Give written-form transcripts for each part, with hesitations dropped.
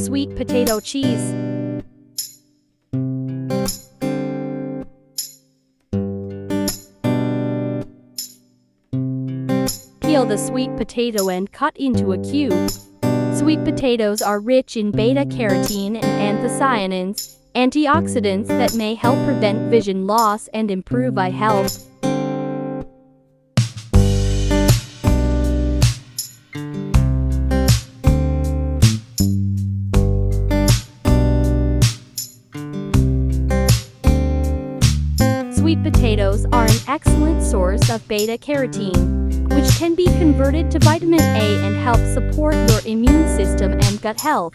sweet potato cheese. Peel the sweet potato and cut into a cube. Sweet potatoes are rich in beta-carotene and anthocyanins, antioxidants that may help prevent vision loss and improve eye health. Sweet potatoes are an excellent source of beta-carotene, which can be converted to vitamin A and help support your immune system and gut health.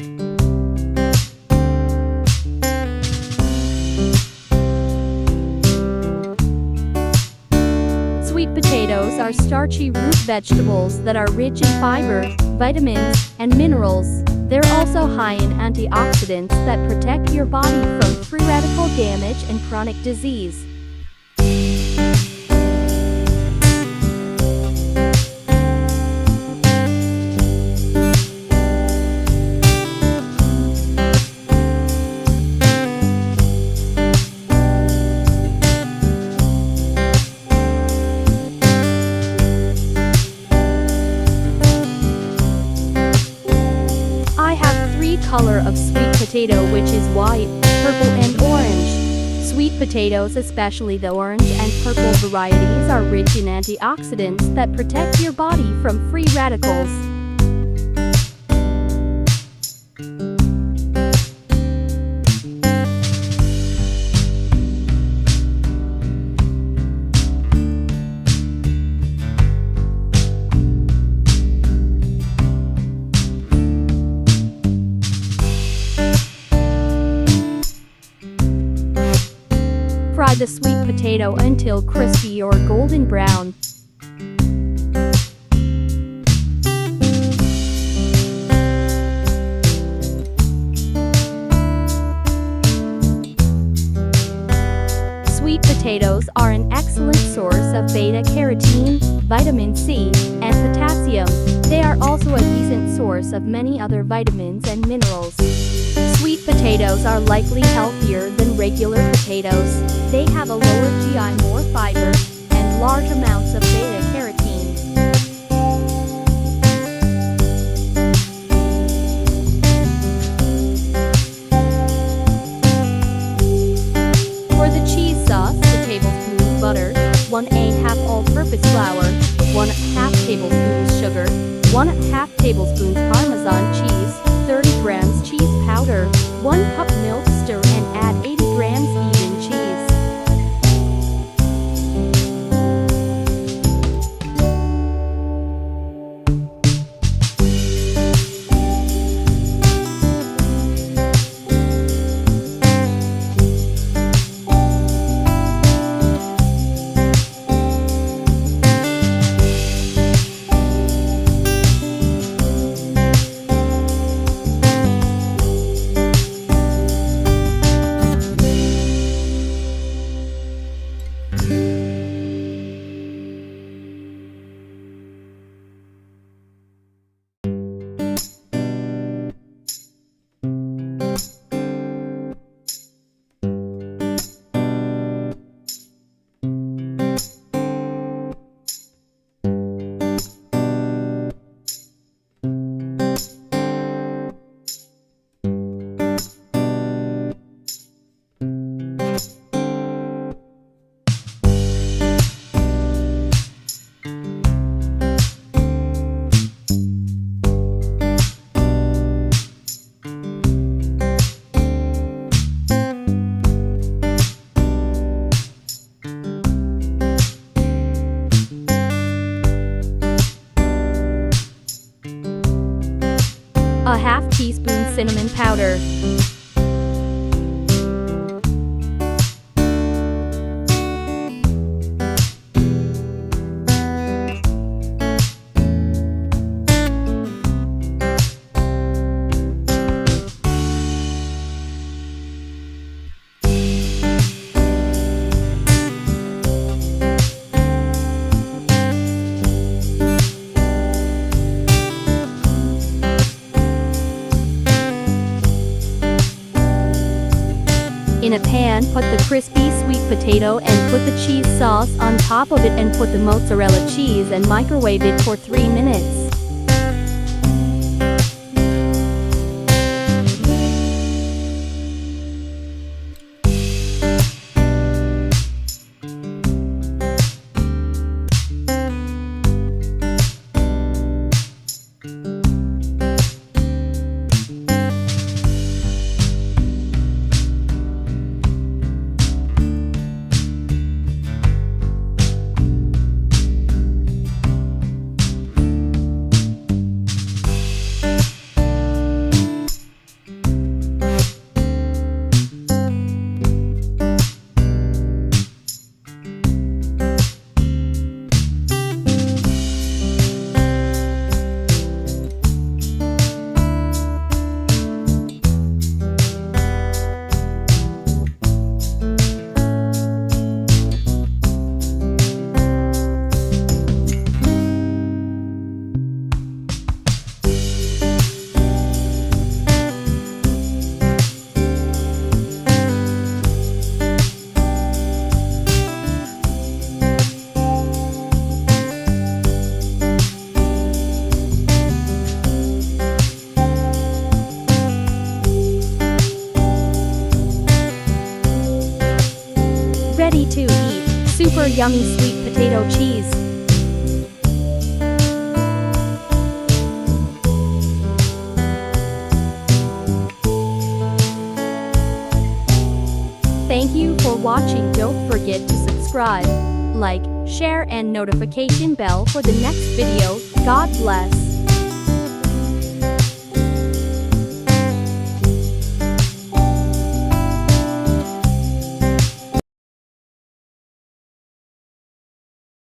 Sweet potatoes are starchy root vegetables that are rich in fiber, vitamins, and minerals. They're also high in antioxidants that protect your body from free radical damage and chronic disease. Color of sweet potato, which is white, purple and orange. Sweet potatoes, especially the orange and purple varieties, are rich in antioxidants that protect your body from free radicals. Fry the sweet potato until crispy or golden brown. Sweet potatoes are an excellent source of beta-carotene, vitamin C, and potassium. They are also a decent source of many other vitamins and minerals. Sweet potatoes are likely healthier than regular potatoes. They have a lower GI, more fiber, and large amounts of beta-carotene. For the cheese sauce, the tablespoon butter, 1/2 all-purpose flour, 1/2 tablespoons sugar, 1/2 tablespoons Parmesan cheese, 30 grams cheese powder, 1 cup milk. Stir and add 80 grams even cheese. A half teaspoon cinnamon powder. In a pan, put the crispy sweet potato and put the cheese sauce on top of it and put the mozzarella cheese and microwave it for 3 minutes. Ready to eat. Super yummy sweet potato cheese. Thank you for watching. Don't forget to subscribe, like, share and notification bell for the next video. God bless.